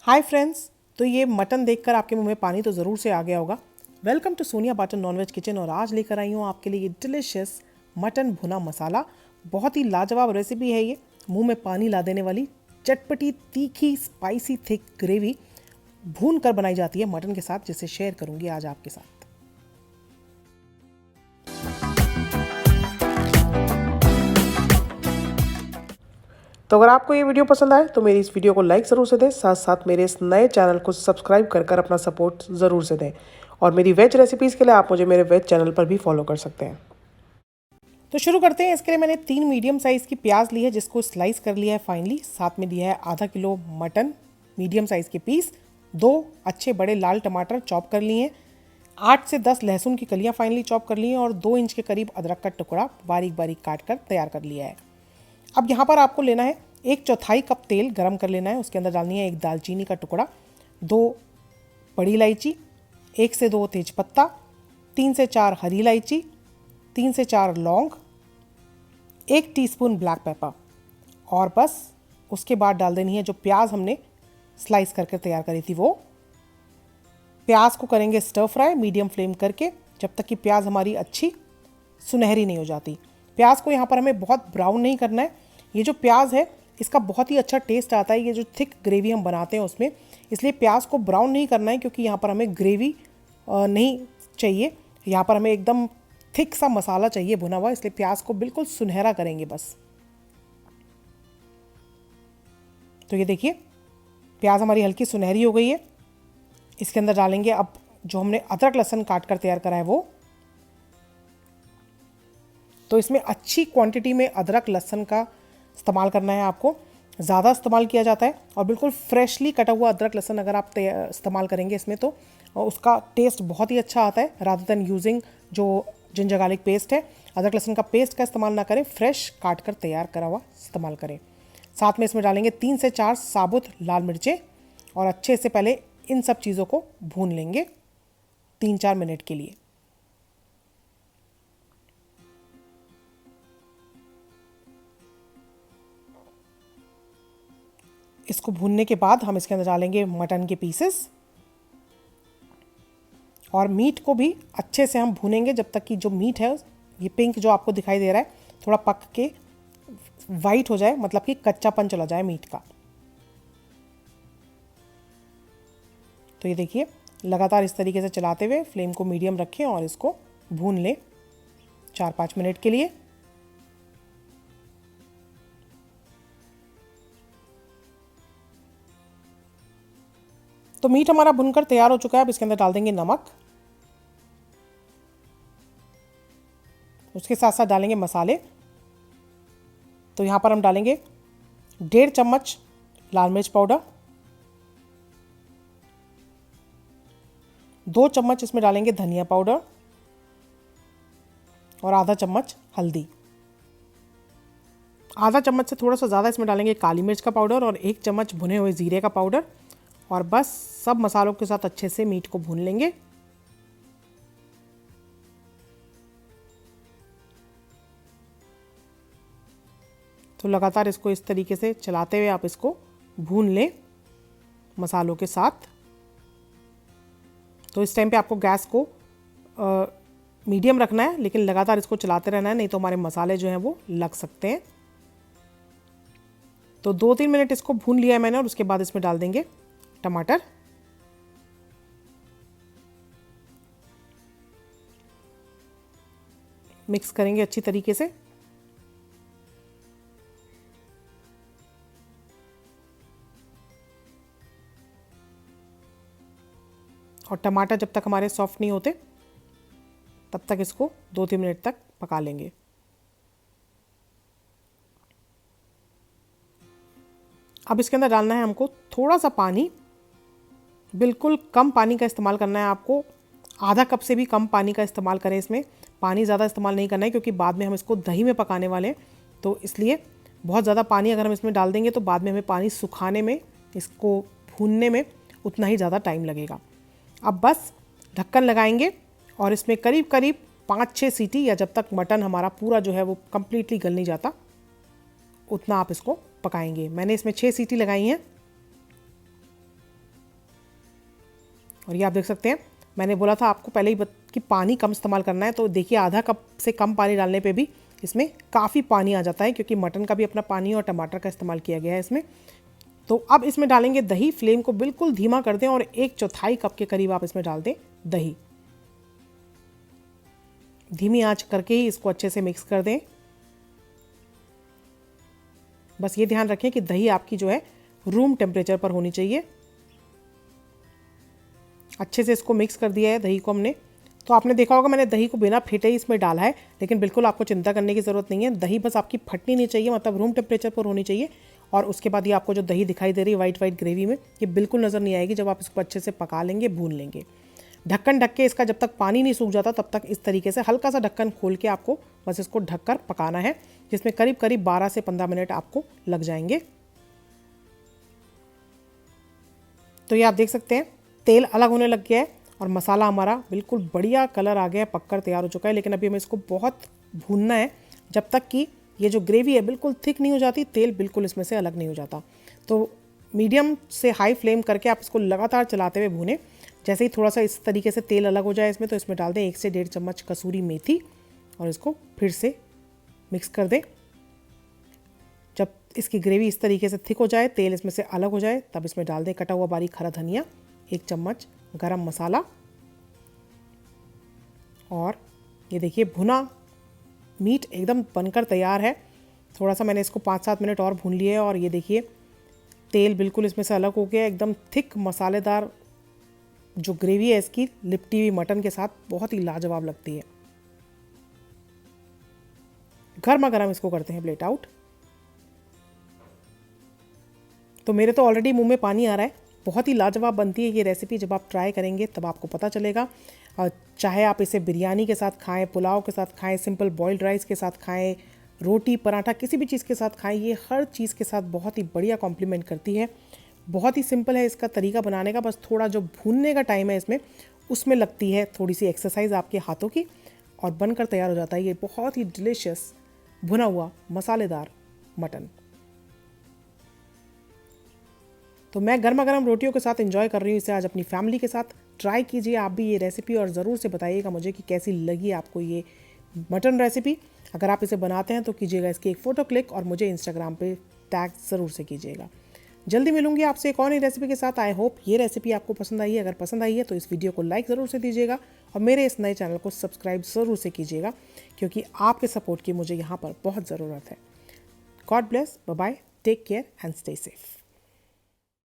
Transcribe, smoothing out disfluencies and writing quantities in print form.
Hi friends. तो ये mutton देखकर आपके मुंह में पानी तो ज़रूर से आ गया होगा। वेलकम टू सोनिया बाटन नॉनवेज किचन। और आज लेकर आई हूँ आपके लिए ये डिलिशियस मटन भुना मसाला। बहुत ही लाजवाब रेसिपी है ये, मुंह में पानी ला देने वाली चटपटी तीखी स्पाइसी थिक ग्रेवी भून कर बनाई जाती है मटन के साथ, जिसे शेयर करूँगी आज आपके साथ। तो अगर आपको ये वीडियो पसंद आए तो मेरी इस वीडियो को लाइक ज़रूर से दें, साथ साथ मेरे इस नए चैनल को सब्सक्राइब कर अपना सपोर्ट ज़रूर से दें। और मेरी वेज रेसिपीज़ के लिए आप मुझे मेरे वेज चैनल पर भी फॉलो कर सकते हैं। तो शुरू करते हैं। इसके लिए मैंने 3 मीडियम साइज़ की प्याज ली है, जिसको स्लाइस कर लिया है फाइनली। साथ में लिया है आधा किलो मटन मीडियम साइज़ के पीस, 2 अच्छे बड़े लाल टमाटर चॉप कर लिए हैं, 8 से 10 लहसुन की कलियाँ फाइनली चॉप कर ली हैं, और 2 इंच के करीब अदरक का टुकड़ा बारीक बारीक काट कर तैयार कर लिया है। अब यहाँ पर आपको लेना है 1/4 कप तेल गरम कर लेना है। उसके अंदर डालनी है 1 दालचीनी का टुकड़ा, 2 बड़ी इलायची, 1 से 2 तेज़पत्ता, 3 से 4 हरी इलायची, 3 से 4 लौंग, 1 टीस्पून ब्लैक पेपर। और बस उसके बाद डाल देनी है जो प्याज हमने स्लाइस करके तैयार करी थी वो। प्याज को करेंगे स्टर फ्राई मीडियम फ्लेम करके, जब तक कि प्याज हमारी अच्छी सुनहरी नहीं हो जाती। प्याज को यहाँ पर हमें बहुत ब्राउन नहीं करना है। ये जो प्याज है इसका बहुत ही अच्छा टेस्ट आता है, ये जो थिक ग्रेवी हम बनाते हैं उसमें, इसलिए प्याज को ब्राउन नहीं करना है, क्योंकि यहाँ पर हमें ग्रेवी नहीं चाहिए। यहाँ पर हमें एकदम थिक सा मसाला चाहिए भुना हुआ, इसलिए प्याज को बिल्कुल सुनहरा करेंगे बस। तो ये देखिए प्याज हमारी हल्की सुनहरी हो गई है। इसके अंदर डालेंगे अब जो हमने अदरक लहसुन काट कर तैयार करा है वो। तो इसमें अच्छी क्वांटिटी में अदरक लहसुन का इस्तेमाल करना है आपको, ज़्यादा इस्तेमाल किया जाता है। और बिल्कुल फ्रेशली कटा हुआ अदरक लहसुन अगर आप इस्तेमाल करेंगे इसमें तो उसका टेस्ट बहुत ही अच्छा आता है, रादर देन यूजिंग जो जिंजर गार्लिक पेस्ट है। अदरक लहसुन का पेस्ट का इस्तेमाल ना करें, फ्रेश काट कर तैयार करा हुआ इस्तेमाल करें। साथ में इसमें डालेंगे 3 से 4 साबुत लाल मिर्चें, और अच्छे से पहले इन सब चीज़ों को भून लेंगे 3-4 मिनट के लिए। इसको भूनने के बाद हम इसके अंदर डालेंगे मटन के पीसेस, और मीट को भी अच्छे से हम भूनेंगे जब तक कि जो मीट है ये पिंक जो आपको दिखाई दे रहा है थोड़ा पक के वाइट हो जाए, मतलब कि कच्चापन चला जाए मीट का। तो ये देखिए लगातार इस तरीके से चलाते हुए फ्लेम को मीडियम रखें और इसको भून लें 4-5 मिनट के लिए। तो मीट हमारा भुनकर तैयार हो चुका है। अब इसके अंदर डाल देंगे नमक, उसके साथ साथ डालेंगे मसाले। तो यहाँ पर हम डालेंगे 1.5 चम्मच लाल मिर्च पाउडर, 2 चम्मच इसमें डालेंगे धनिया पाउडर, और आधा चम्मच हल्दी। आधा चम्मच से थोड़ा सा ज़्यादा इसमें डालेंगे काली मिर्च का पाउडर, और 1 चम्मच भुने हुए ज़ीरे का पाउडर। और बस सब मसालों के साथ अच्छे से मीट को भून लेंगे। तो लगातार इसको इस तरीके से चलाते हुए आप इसको भून लें मसालों के साथ। तो इस टाइम पे आपको गैस को मीडियम रखना है, लेकिन लगातार इसको चलाते रहना है, नहीं तो हमारे मसाले जो हैं वो लग सकते हैं। तो 2-3 मिनट इसको भून लिया है मैंने, और उसके बाद इसमें डाल देंगे टमाटर। मिक्स करेंगे अच्छी तरीके से। और टमाटर जब तक हमारे सॉफ्ट नहीं होते तब तक इसको 2-3 मिनट तक पका लेंगे। अब इसके अंदर डालना है हमको थोड़ा सा पानी, बिल्कुल कम पानी का इस्तेमाल करना है आपको। आधा कप से भी कम पानी का इस्तेमाल करें। इसमें पानी ज़्यादा इस्तेमाल नहीं करना है, क्योंकि बाद में हम इसको दही में पकाने वाले हैं। तो इसलिए बहुत ज़्यादा पानी अगर हम इसमें डाल देंगे तो बाद में हमें पानी सुखाने में, इसको भूनने में उतना ही ज़्यादा टाइम लगेगा। अब बस ढक्कन लगाएंगे और इसमें करीब करीब 5-6 सीटी, या जब तक मटन हमारा पूरा जो है वो कम्प्लीटली गल नहीं जाता उतना आप इसको पकाएंगे। मैंने इसमें 6 सीटी लगाई हैं। और ये आप देख सकते हैं, मैंने बोला था आपको पहले ही कि पानी कम इस्तेमाल करना है, तो देखिए आधा कप से कम पानी डालने पे भी इसमें काफ़ी पानी आ जाता है, क्योंकि मटन का भी अपना पानी और टमाटर का इस्तेमाल किया गया है इसमें। तो अब इसमें डालेंगे दही। फ्लेम को बिल्कुल धीमा कर दें और 1/4 कप के करीब आप इसमें डाल दें दही। धीमी आंच करके ही इसको अच्छे से मिक्स कर दें। बस ये ध्यान रखें कि दही आपकी जो है रूम टेम्परेचर पर होनी चाहिए। अच्छे से इसको मिक्स कर दिया है दही को हमने। तो आपने देखा होगा मैंने दही को बिना फेटे ही इसमें डाला है, लेकिन बिल्कुल आपको चिंता करने की ज़रूरत नहीं है। दही बस आपकी फटनी नहीं चाहिए, मतलब रूम टेम्परेचर पर होनी चाहिए। और उसके बाद ये आपको जो दही दिखाई दे रही है वाइट वाइट ग्रेवी में, ये बिल्कुल नज़र नहीं आएगी जब आप इसको अच्छे से पका लेंगे, भून लेंगे। ढक्कन ढक के इसका जब तक पानी नहीं सूख जाता तब तक इस तरीके से हल्का सा ढक्कन खोल के आपको बस इसको ढककर पकाना है, जिसमें करीब करीब 12 से 15 मिनट आपको लग जाएंगे। तो ये आप देख सकते हैं तेल अलग होने लग गया है और मसाला हमारा बिल्कुल बढ़िया कलर आ गया है, पककर तैयार हो चुका है। लेकिन अभी हमें इसको बहुत भूनना है जब तक कि ये जो ग्रेवी है बिल्कुल थिक नहीं हो जाती, तेल बिल्कुल इसमें से अलग नहीं हो जाता। तो मीडियम से हाई फ्लेम करके आप इसको लगातार चलाते हुए भूनें। जैसे ही थोड़ा सा इस तरीके से तेल अलग हो जाए इसमें, तो इसमें डाल दें 1 से 1.5 चम्मच कसूरी मेथी और इसको फिर से मिक्स कर दें। जब इसकी ग्रेवी इस तरीके से थिक हो जाए, तेल इसमें से अलग हो जाए, तब इसमें डाल दें कटा हुआ बारीक हरा धनिया, 1 चम्मच गरम मसाला। और ये देखिए भुना मीट एकदम बनकर तैयार है। थोड़ा सा मैंने इसको 5-7 मिनट और भून लिया है और ये देखिए तेल बिल्कुल इसमें से अलग हो गया, एकदम थिक मसालेदार जो ग्रेवी है इसकी लिपटी हुई मटन के साथ बहुत ही लाजवाब लगती है। गर्मा गर्म इसको करते हैं प्लेट आउट। तो मेरे तो ऑलरेडी मुंह में पानी आ रहा है। बहुत ही लाजवाब बनती है ये रेसिपी, जब आप ट्राई करेंगे तब आपको पता चलेगा। और चाहे आप इसे बिरयानी के साथ खाएं, पुलाव के साथ खाएं, सिंपल बॉइल्ड राइस के साथ खाएं, रोटी पराठा किसी भी चीज़ के साथ खाएं, ये हर चीज़ के साथ बहुत ही बढ़िया कॉम्प्लीमेंट करती है। बहुत ही सिंपल है इसका तरीका बनाने का, बस थोड़ा जो भूनने का टाइम है इसमें उसमें लगती है थोड़ी सी एक्सरसाइज आपके हाथों की, और बनकर तैयार हो जाता है ये बहुत ही डिलीशियस भुना हुआ मसालेदार मटन। तो मैं गर्मा गर्म रोटियों के साथ एंजॉय कर रही हूँ इसे आज अपनी फैमिली के साथ। ट्राई कीजिए आप भी ये रेसिपी और ज़रूर से बताइएगा मुझे कि कैसी लगी आपको ये मटन रेसिपी। अगर आप इसे बनाते हैं तो कीजिएगा इसकी एक फ़ोटो क्लिक और मुझे इंस्टाग्राम पे टैग ज़रूर से कीजिएगा। जल्दी मिलूंगी आपसे एक और नई रेसिपी के साथ। आई होप ये रेसिपी आपको पसंद आई है। अगर पसंद आई है तो इस वीडियो को लाइक ज़रूर से दीजिएगा और मेरे इस नए चैनल को सब्सक्राइब ज़रूर से कीजिएगा, क्योंकि आपके सपोर्ट की मुझे यहाँ पर बहुत ज़रूरत है। God bless, bye bye, take care and stay safe.